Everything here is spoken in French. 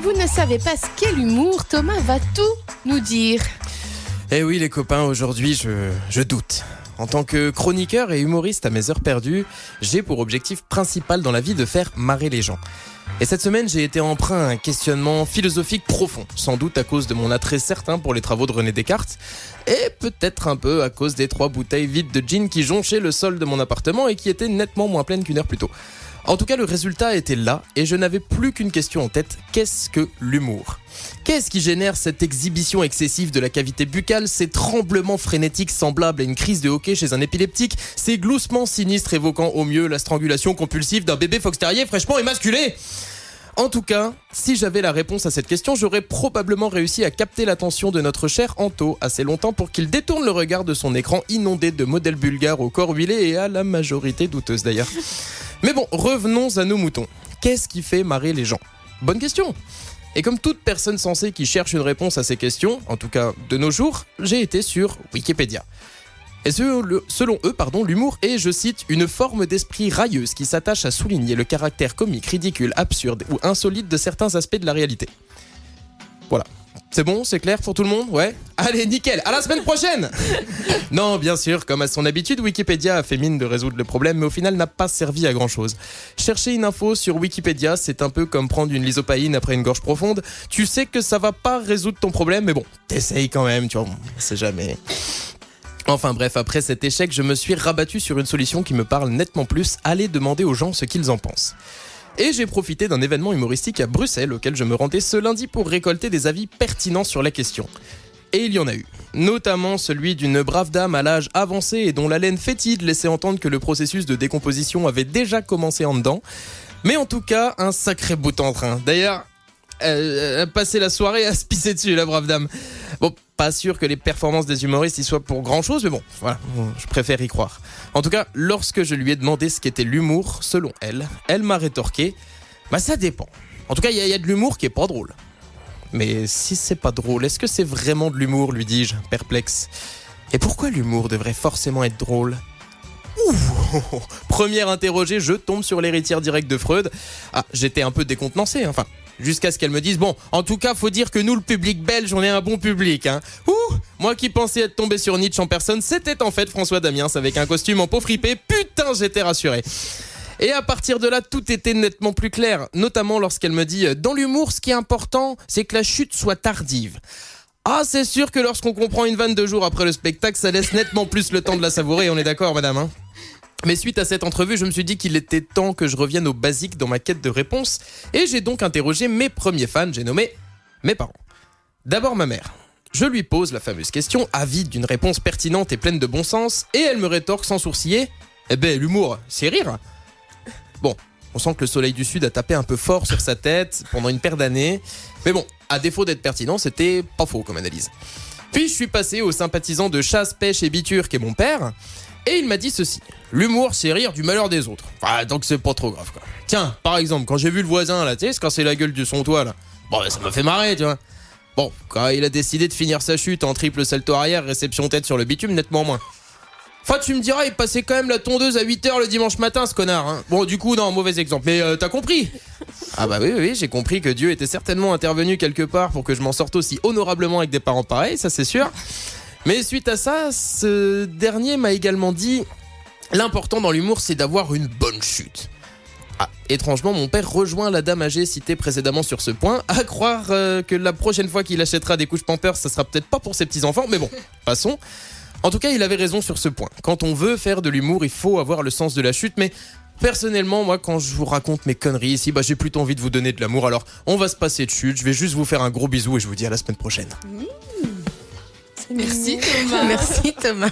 vous ne savez pas ce qu'est l'humour, Thomas va tout nous dire. Eh oui les copains, aujourd'hui je doute. En tant que chroniqueur et humoriste à mes heures perdues, j'ai pour objectif principal dans la vie de faire marrer les gens. Et cette semaine, j'ai été emprunt à un questionnement philosophique profond, sans doute à cause de mon attrait certain pour les travaux de René Descartes, et peut-être un peu à cause des 3 bouteilles vides de gin qui jonchaient le sol de mon appartement et qui étaient nettement moins pleines qu'une heure plus tôt. En tout cas, le résultat était là, et je n'avais plus qu'une question en tête, qu'est-ce que l'humour ? Qu'est-ce qui génère cette exhibition excessive de la cavité buccale, ces tremblements frénétiques semblables à une crise de hockey chez un épileptique, ces gloussements sinistres évoquant au mieux la strangulation compulsive d'un bébé fox terrier fraîchement émasculé ? En tout cas, si j'avais la réponse à cette question, j'aurais probablement réussi à capter l'attention de notre cher Anto assez longtemps pour qu'il détourne le regard de son écran inondé de modèles bulgares au corps huilé et à la majorité douteuse d'ailleurs. Mais bon, revenons à nos moutons. Qu'est-ce qui fait marrer les gens ? Bonne question. Et comme toute personne sensée qui cherche une réponse à ces questions, en tout cas de nos jours, j'ai été sur Wikipédia. Et selon eux, l'humour est, je cite, une forme d'esprit railleuse qui s'attache à souligner le caractère comique, ridicule, absurde ou insolite de certains aspects de la réalité. Voilà. C'est bon, c'est clair pour tout le monde ? Ouais ? Allez, nickel, à la semaine prochaine ! Non, bien sûr, comme à son habitude, Wikipédia a fait mine de résoudre le problème, mais au final n'a pas servi à grand chose. Chercher une info sur Wikipédia, c'est un peu comme prendre une lysopaïne après une gorge profonde. Tu sais que ça va pas résoudre ton problème, mais bon, t'essayes quand même, tu vois, on sait jamais. Enfin bref, après cet échec, je me suis rabattu sur une solution qui me parle nettement plus, aller demander aux gens ce qu'ils en pensent. Et j'ai profité d'un événement humoristique à Bruxelles auquel je me rendais ce lundi pour récolter des avis pertinents sur la question. Et il y en a eu, notamment celui d'une brave dame à l'âge avancé et dont l'haleine fétide laissait entendre que le processus de décomposition avait déjà commencé en dedans. Mais en tout cas, un sacré bout en train. D'ailleurs, elle a passé la soirée à se pisser dessus, la brave dame. Bon, pas sûr que les performances des humoristes y soient pour grand chose, mais bon, voilà, je préfère y croire. En tout cas, lorsque je lui ai demandé ce qu'était l'humour, selon elle m'a rétorqué « Bah ça dépend. En tout cas, il y a de l'humour qui est pas drôle. » Mais si c'est pas drôle, est-ce que c'est vraiment de l'humour, lui dis-je, perplexe. Et pourquoi l'humour devrait forcément être drôle ? Ouh, première interrogée, je tombe sur l'héritière directe de Freud. Ah, j'étais un peu décontenancé, enfin, jusqu'à ce qu'elle me dise, bon, en tout cas, faut dire que nous, le public belge, on est un bon public, hein. Ouh, moi qui pensais être tombé sur Nietzsche en personne, c'était en fait François Damiens avec un costume en peau fripée, putain, j'étais rassuré. Et à partir de là, tout était nettement plus clair, notamment lorsqu'elle me dit, dans l'humour, ce qui est important, c'est que la chute soit tardive. Ah, c'est sûr que lorsqu'on comprend une vanne 2 jours après le spectacle, ça laisse nettement plus le temps de la savourer, on est d'accord, madame, hein ? Mais suite à cette entrevue, je me suis dit qu'il était temps que je revienne aux basiques dans ma quête de réponses, et j'ai donc interrogé mes premiers fans, j'ai nommé mes parents. D'abord ma mère. Je lui pose la fameuse question, avide d'une réponse pertinente et pleine de bon sens, et elle me rétorque sans sourciller, eh ben l'humour, c'est rire. Bon, on sent que le soleil du Sud a tapé un peu fort sur sa tête pendant une paire d'années, mais bon, à défaut d'être pertinent, c'était pas faux comme analyse. Puis je suis passé au sympathisant de chasse, pêche et biture qui est mon père, et il m'a dit ceci, l'humour c'est rire du malheur des autres. Ah, donc c'est pas trop grave quoi. Tiens, par exemple, quand j'ai vu le voisin là, tu sais, se casser la gueule de son toit là, bon ça m'a fait marrer, tu vois. Bon, quand il a décidé de finir sa chute en triple salto arrière, réception tête sur le bitume, nettement moins. Enfin, tu me diras, il passait quand même la tondeuse à 8h le dimanche matin, ce connard, hein. Bon, du coup, non, mauvais exemple, mais t'as compris. Ah bah oui, j'ai compris que Dieu était certainement intervenu quelque part pour que je m'en sorte aussi honorablement avec des parents pareils, ça c'est sûr. Mais suite à ça, ce dernier m'a également dit « L'important dans l'humour, c'est d'avoir une bonne chute. » Ah, étrangement, mon père rejoint la dame âgée citée précédemment sur ce point, à croire que la prochaine fois qu'il achètera des couches Pampers, ça sera peut-être pas pour ses petits-enfants, mais bon, passons. En tout cas, il avait raison sur ce point. Quand on veut faire de l'humour, il faut avoir le sens de la chute, mais personnellement, moi, quand je vous raconte mes conneries ici, bah, j'ai plutôt envie de vous donner de l'amour, alors on va se passer de chute, je vais juste vous faire un gros bisou et je vous dis à la semaine prochaine. Merci Thomas. Merci Thomas.